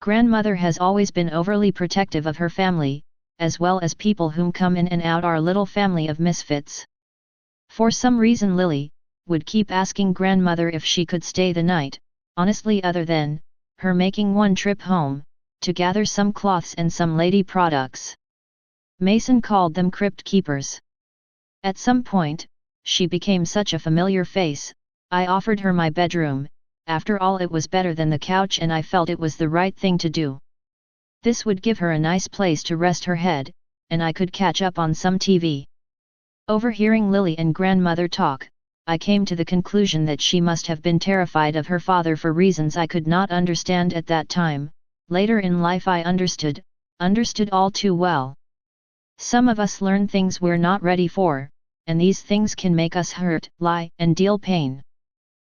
Grandmother has always been overly protective of her family, as well as people whom come in and out our little family of misfits. For some reason Lily would keep asking grandmother if she could stay the night, honestly other than her making one trip home, to gather some cloths and some lady products. Mason called them crypt keepers. At some point, she became such a familiar face, I offered her my bedroom. After all, it was better than the couch and I felt it was the right thing to do. This would give her a nice place to rest her head, and I could catch up on some TV. Overhearing Lily and grandmother talk, I came to the conclusion that she must have been terrified of her father for reasons I could not understand at that time. Later in life I understood all too well. Some of us learn things we're not ready for, and these things can make us hurt, lie, and deal pain.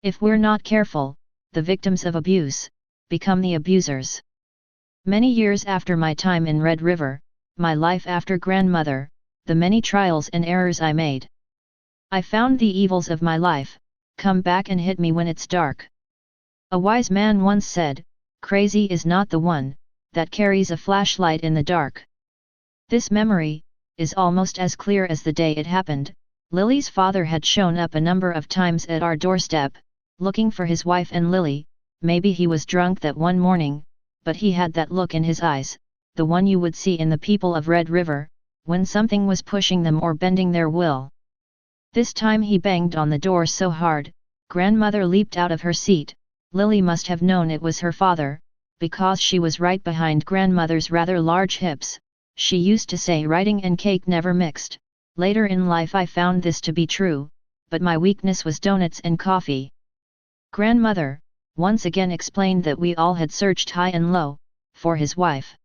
If we're not careful, the victims of abuse become the abusers. Many years after my time in Red River, my life after grandmother, the many trials and errors I made, I found the evils of my life come back and hit me when it's dark. A wise man once said, "Crazy is not the one that carries a flashlight in the dark." This memory is almost as clear as the day it happened. Lily's father had shown up a number of times at our doorstep, looking for his wife and Lily. Maybe he was drunk that one morning, but he had that look in his eyes, the one you would see in the people of Red River, when something was pushing them or bending their will. This time he banged on the door so hard, grandmother leaped out of her seat. Lily must have known it was her father, because she was right behind grandmother's rather large hips. She used to say writing and cake never mixed. Later in life I found this to be true, but my weakness was donuts and coffee. Grandmother once again explained that we all had searched high and low for his wife.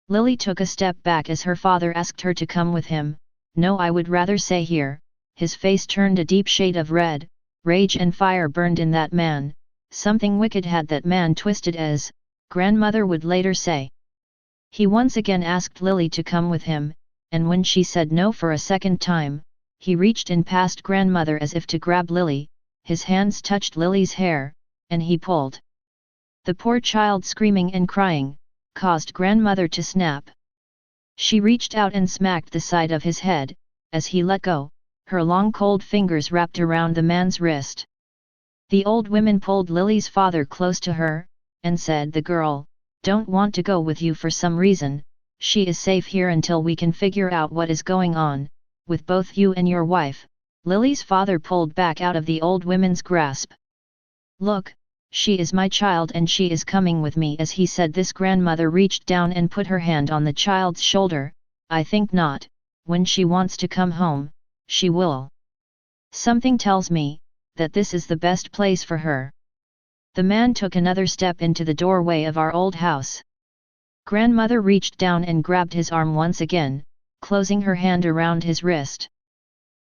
Lily took a step back as her father asked her to come with him. "No, I would rather stay here." His face turned a deep shade of red. Rage and fire burned in that man. Something wicked had that man twisted, as grandmother would later say. He once again asked Lily to come with him, and when she said no for a second time, he reached in past grandmother as if to grab Lily. His hands touched Lily's hair, and he pulled. The poor child, screaming and crying, caused grandmother to snap. She reached out and smacked the side of his head. As he let go, her long cold fingers wrapped around the man's wrist. The old woman pulled Lily's father close to her, and said, "The girl don't want to go with you for some reason. She is safe here until we can figure out what is going on with both you and your wife." Lily's father pulled back out of the old woman's grasp. "Look, she is my child and she is coming with me." As he said this, grandmother reached down and put her hand on the child's shoulder. "I think not. When she wants to come home, she will. Something tells me that this is the best place for her." The man took another step into the doorway of our old house. Grandmother reached down and grabbed his arm once again, closing her hand around his wrist.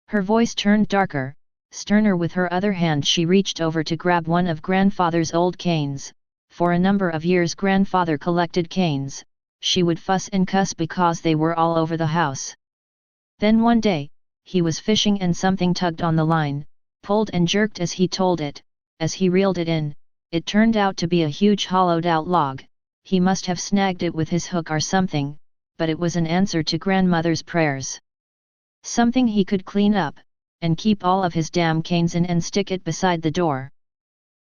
Her voice turned darker, sterner. With her other hand she reached over to grab one of grandfather's old canes. For a number of years grandfather collected canes. She would fuss and cuss because they were all over the house. Then one day, he was fishing and something tugged on the line, pulled and jerked as he told it. As he reeled it in, it turned out to be a huge hollowed-out log. He must have snagged it with his hook or something, but it was an answer to grandmother's prayers. Something he could clean up, and keep all of his damn canes in and stick it beside the door.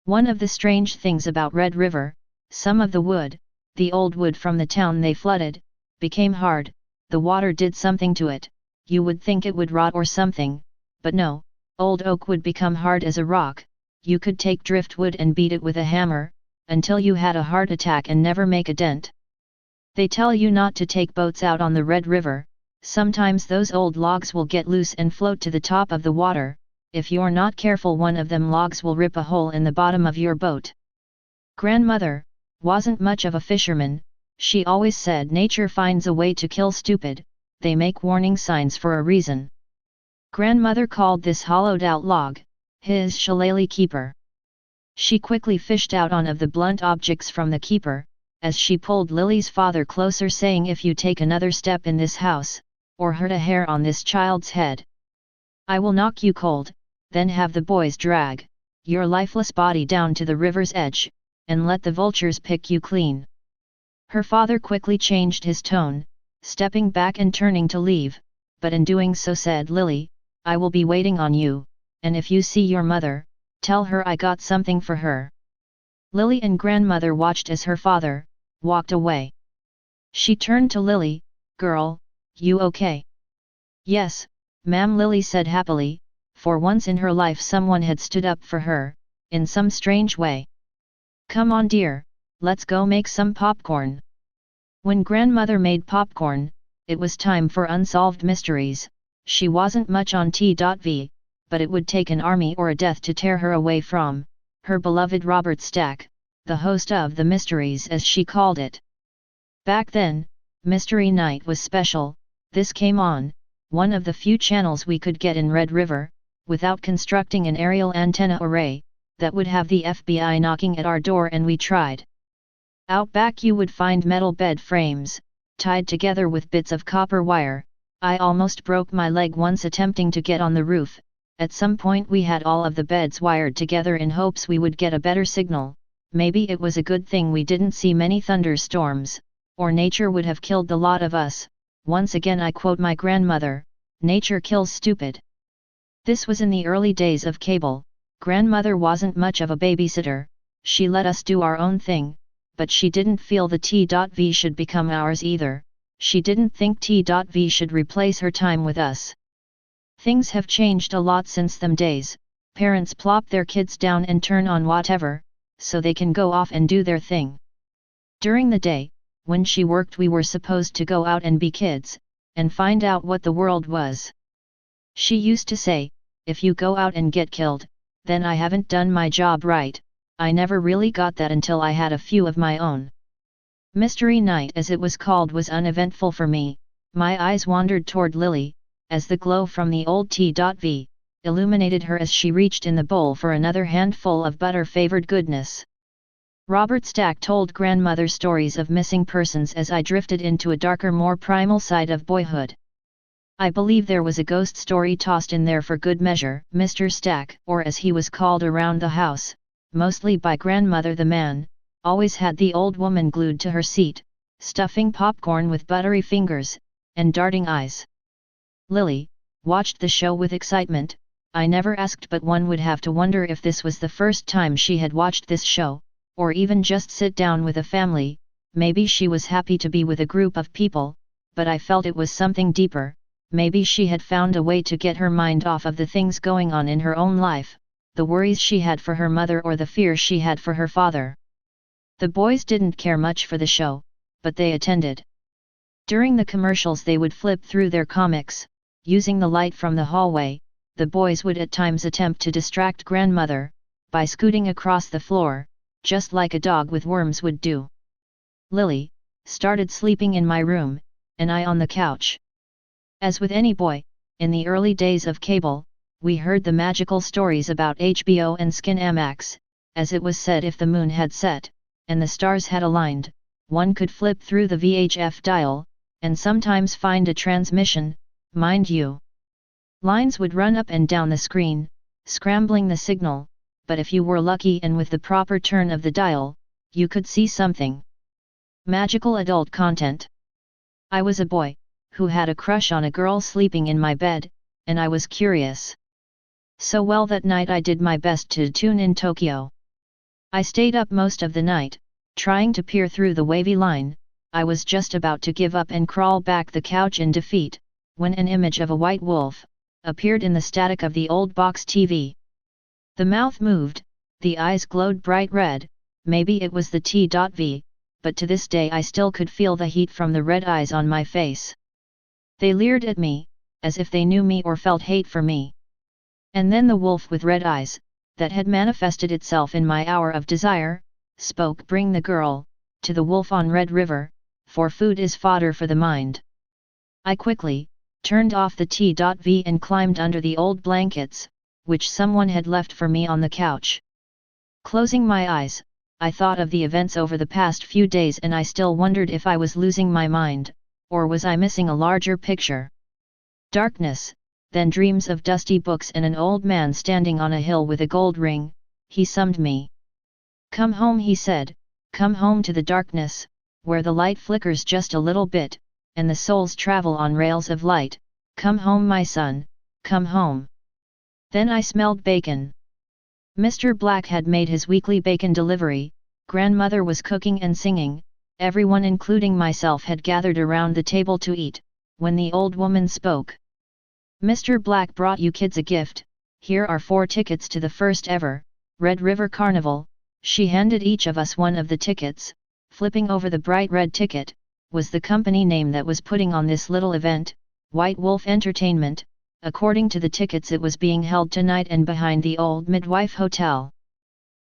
One of the strange things about Red River, some of the wood, the old wood from the town they flooded, became hard. The water did something to it. You would think it would rot or something, but no, old oak would become hard as a rock. You could take driftwood and beat it with a hammer, until you had a heart attack and never make a dent. They tell you not to take boats out on the Red River. Sometimes those old logs will get loose and float to the top of the water. If you're not careful, one of them logs will rip a hole in the bottom of your boat. Grandmother wasn't much of a fisherman. She always said nature finds a way to kill stupid. They make warning signs for a reason. Grandmother called this hollowed-out log his shillelagh keeper. She quickly fished out one of the blunt objects from the keeper, as she pulled Lily's father closer, saying, "If you take another step in this house, or hurt a hair on this child's head, I will knock you cold, then have the boys drag your lifeless body down to the river's edge, and let the vultures pick you clean." Her father quickly changed his tone, stepping back and turning to leave, but in doing so said, "Lily, I will be waiting on you, and if you see your mother, tell her I got something for her." Lily and grandmother watched as her father walked away. She turned to Lily, "Girl, you okay?" "Yes, ma'am," Lily said happily. For once in her life someone had stood up for her, in some strange way. "Come on dear, let's go make some popcorn." When grandmother made popcorn, it was time for unsolved mysteries. She wasn't much on t.v, but it would take an army or a death to tear her away from her beloved Robert Stack, the host of the mysteries as she called it. Back then, Mystery Night was special. This came on one of the few channels we could get in Red River, without constructing an aerial antenna array that would have the FBI knocking at our door, and we tried. Out back you would find metal bed frames, tied together with bits of copper wire. I almost broke my leg once attempting to get on the roof. At some point we had all of the beds wired together in hopes we would get a better signal. Maybe it was a good thing we didn't see many thunderstorms, or nature would have killed the lot of us. Once again I quote my grandmother, "Nature kills stupid." This was in the early days of cable. Grandmother wasn't much of a babysitter. She let us do our own thing, but she didn't feel the t.v should become ours either. She didn't think t.v should replace her time with us. Things have changed a lot since them days. Parents plop their kids down and turn on whatever, so they can go off and do their thing. During the day, when she worked, we were supposed to go out and be kids, and find out what the world was. She used to say, "If you go out and get killed, then I haven't done my job right." I never really got that until I had a few of my own. Mystery Night, as it was called, was uneventful for me. My eyes wandered toward Lily, as the glow from the old t.v illuminated her as she reached in the bowl for another handful of butter-favored goodness. Robert Stack told grandmother stories of missing persons as I drifted into a darker, more primal side of boyhood. I believe there was a ghost story tossed in there for good measure. Mr. Stack, or as he was called around the house, mostly by grandmother the man, always had the old woman glued to her seat, stuffing popcorn with buttery fingers, and darting eyes. Lily watched the show with excitement. I never asked, but one would have to wonder if this was the first time she had watched this show, or even just sit down with a family. Maybe she was happy to be with a group of people, but I felt it was something deeper. Maybe she had found a way to get her mind off of the things going on in her own life, the worries she had for her mother or the fear she had for her father. The boys didn't care much for the show, but they attended. During the commercials they would flip through their comics. Using the light from the hallway, the boys would at times attempt to distract grandmother, by scooting across the floor, just like a dog with worms would do. Lily started sleeping in my room, and I on the couch. As with any boy, in the early days of cable, we heard the magical stories about HBO and Skinamax. As it was said, if the moon had set, and the stars had aligned, one could flip through the VHF dial, and sometimes find a transmission, mind you. Lines would run up and down the screen, scrambling the signal, but if you were lucky and with the proper turn of the dial, you could see something. Magical adult content. I was a boy, who had a crush on a girl sleeping in my bed, and I was curious. So well that night I did my best to tune in Tokyo. I stayed up most of the night, trying to peer through the wavy line. I was just about to give up and crawl back the couch in defeat, when an image of a white wolf appeared in the static of the old box TV. The mouth moved, the eyes glowed bright red. Maybe it was the t.v, but to this day I still could feel the heat from the red eyes on my face. They leered at me, as if they knew me or felt hate for me. And then the wolf with red eyes, that had manifested itself in my hour of desire, spoke. "Bring the girl to the wolf on Red River, for food is fodder for the mind." I quickly turned off the t.v and climbed under the old blankets, which someone had left for me on the couch. Closing my eyes, I thought of the events over the past few days and I still wondered if I was losing my mind, or was I missing a larger picture. Darkness, then dreams of dusty books and an old man standing on a hill with a gold ring. He summoned me. "Come home," he said, "come home to the darkness, where the light flickers just a little bit, and the souls travel on rails of light. Come home, my son, come home." Then I smelled bacon. Mr. Black had made his weekly bacon delivery, grandmother was cooking and singing, everyone including myself had gathered around the table to eat, when the old woman spoke. "Mr. Black brought you kids a gift, here are 4 tickets to the first ever Red River Carnival." She handed each of us one of the tickets. Flipping over the bright red ticket, was the company name that was putting on this little event, White Wolf Entertainment. According to the tickets, it was being held tonight and behind the old Midwife Hotel.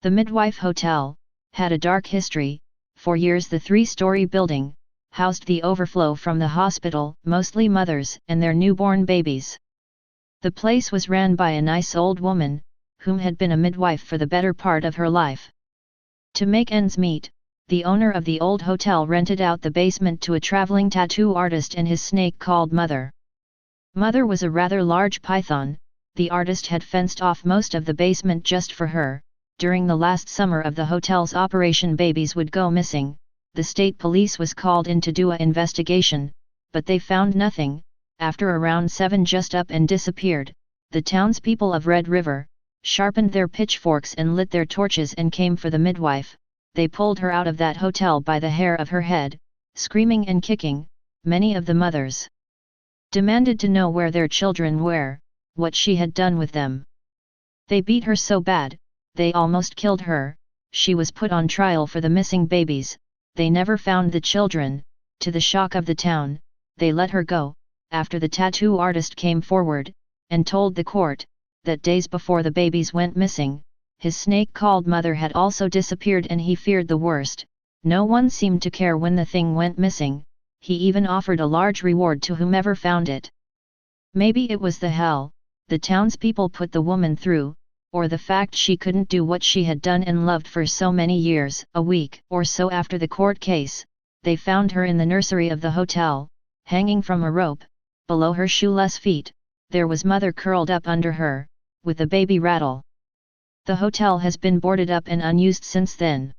The Midwife Hotel had a dark history. For years the 3-story building housed the overflow from the hospital, mostly mothers and their newborn babies. The place was ran by a nice old woman, whom had been a midwife for the better part of her life. To make ends meet, the owner of the old hotel rented out the basement to a traveling tattoo artist and his snake called Mother. Mother was a rather large python. The artist had fenced off most of the basement just for her. During the last summer of the hotel's operation, babies would go missing. The state police was called in to do an investigation, but they found nothing. After around 7 just up and disappeared, the townspeople of Red River sharpened their pitchforks and lit their torches and came for the midwife. They pulled her out of that hotel by the hair of her head, screaming and kicking. Many of the mothers demanded to know where their children were, what she had done with them. They beat her so bad, they almost killed her. She was put on trial for the missing babies. They never found the children. To the shock of the town, they let her go, after the tattoo artist came forward and told the court that days before the babies went missing, his snake called Mother had also disappeared and he feared the worst. No one seemed to care when the thing went missing. He even offered a large reward to whomever found it. Maybe it was the hell the townspeople put the woman through, or the fact she couldn't do what she had done and loved for so many years. A week or so after the court case, they found her in the nursery of the hotel, hanging from a rope. Below her shoeless feet, there was Mother curled up under her, with the baby rattle. The hotel has been boarded up and unused since then.